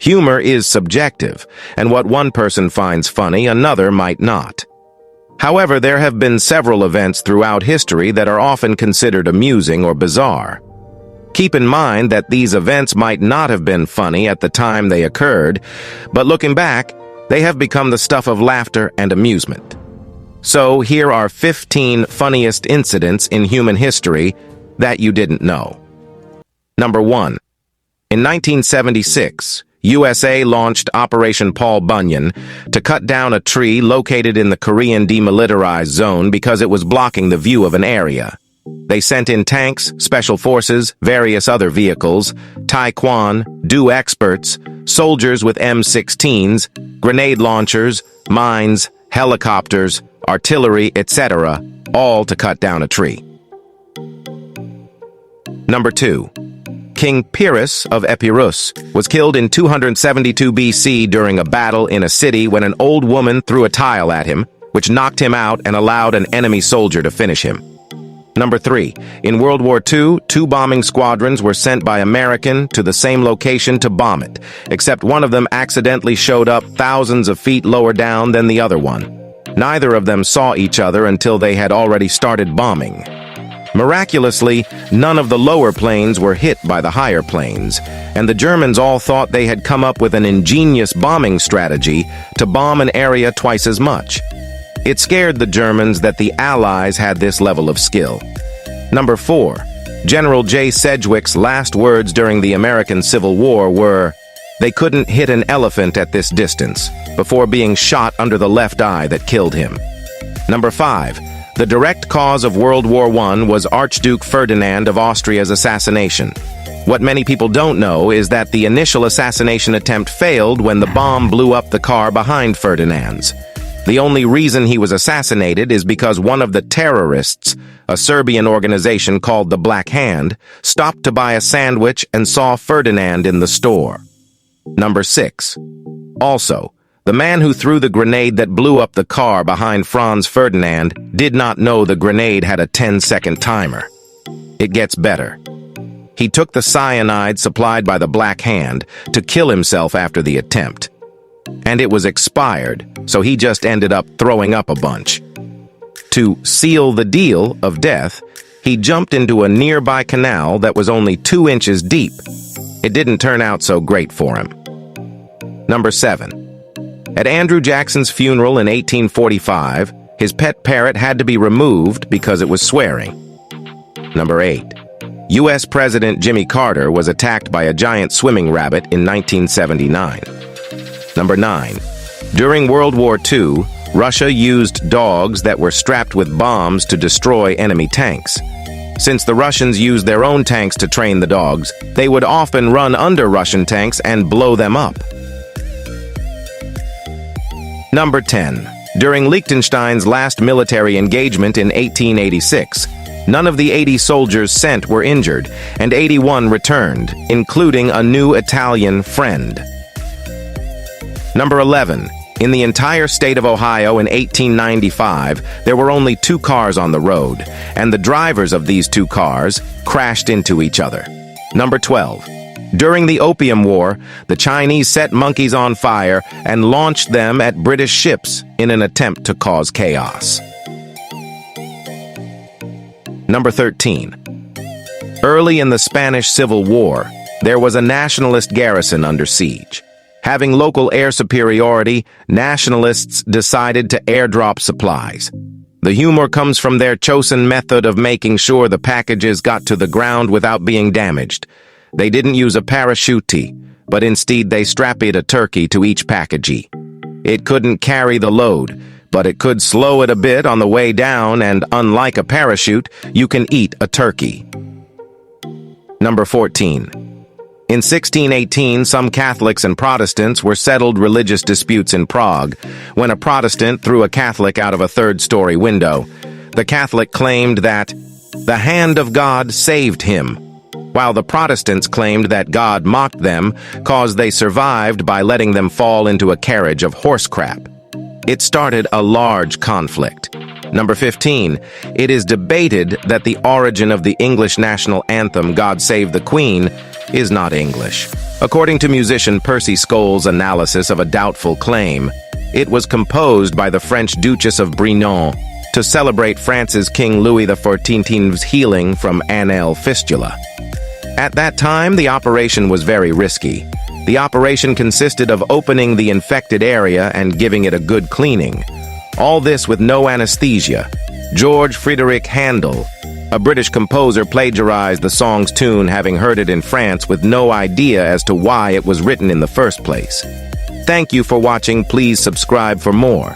Humor is subjective, and what one person finds funny, another might not. However, there have been several events throughout history that are often considered amusing or bizarre. Keep in mind that these events might not have been funny at the time they occurred, but looking back, they have become the stuff of laughter and amusement. So here are 15 funniest incidents in human history that you didn't know. Number 1. In 1976, USA launched Operation Paul Bunyan to cut down a tree located in the Korean demilitarized zone because it was blocking the view of an area. They sent in tanks, special forces, various other vehicles, Taekwon, Do experts, soldiers with M16s, grenade launchers, mines, helicopters, artillery, etc., all to cut down a tree. Number 2. King Pyrrhus of Epirus was killed in 272 BC during a battle in a city when an old woman threw a tile at him, which knocked him out and allowed an enemy soldier to finish him. Number 3. In World War II, 2 bombing squadrons were sent by American to the same location to bomb it, except one of them accidentally showed up thousands of feet lower down than the other one. Neither of them saw each other until they had already started bombing. Miraculously, none of the lower planes were hit by the higher planes, and the Germans all thought they had come up with an ingenious bombing strategy to bomb an area twice as much. It scared the Germans that the Allies had this level of skill. Number 4. General J. Sedgwick's last words during the American Civil War were, "They couldn't hit an elephant at this distance," before being shot under the left eye that killed him. Number 5. The direct cause of World War I was Archduke Ferdinand of Austria's assassination. What many people don't know is that the initial assassination attempt failed when the bomb blew up the car behind Ferdinand's. The only reason he was assassinated is because one of the terrorists, a Serbian organization called the Black Hand, stopped to buy a sandwich and saw Ferdinand in the store. Number 6. Also, the man who threw the grenade that blew up the car behind Franz Ferdinand did not know the grenade had a 10-second timer. It gets better. He took the cyanide supplied by the Black Hand to kill himself after the attempt. And it was expired, so he just ended up throwing up a bunch. To seal the deal of death, he jumped into a nearby canal that was only 2 inches deep. It didn't turn out so great for him. Number 7. At Andrew Jackson's funeral in 1845, his pet parrot had to be removed because it was swearing. Number 8. U.S. President Jimmy Carter was attacked by a giant swimming rabbit in 1979. Number 9. During World War II, Russia used dogs that were strapped with bombs to destroy enemy tanks. Since the Russians used their own tanks to train the dogs, they would often run under Russian tanks and blow them up. Number 10. During Liechtenstein's last military engagement in 1886, none of the 80 soldiers sent were injured, and 81 returned, including a new Italian friend. Number 11. In the entire state of Ohio in 1895, there were only 2 cars on the road, and the drivers of these 2 cars crashed into each other. Number 12. During the Opium War, the Chinese set monkeys on fire and launched them at British ships in an attempt to cause chaos. Number 13. Early in the Spanish Civil War, there was a nationalist garrison under siege. Having local air superiority, nationalists decided to airdrop supplies. The humor comes from their chosen method of making sure the packages got to the ground without being damaged. They didn't use a parachute, but instead they strapped a turkey to each packagee. It couldn't carry the load, but it could slow it a bit on the way down, and unlike a parachute, you can eat a turkey. Number 14. In 1618, some Catholics and Protestants were settled religious disputes in Prague when a Protestant threw a Catholic out of a 3rd-story window. The Catholic claimed that the hand of God saved him, while the Protestants claimed that God mocked them cause they survived by letting them fall into a carriage of horse crap. It started a large conflict. Number 15. It is debated that the origin of the English national anthem, God Save the Queen, is not English. According to musician Percy Scholl's analysis of a doubtful claim, it was composed by the French Duchess of Brignon to celebrate France's King Louis XIV's healing from anal fistula. At that time, the operation was very risky. The operation consisted of opening the infected area and giving it a good cleaning. All this with no anesthesia. George Frideric Handel, a British composer, plagiarized the song's tune, having heard it in France with no idea as to why it was written in the first place. Thank you for watching. Please subscribe for more.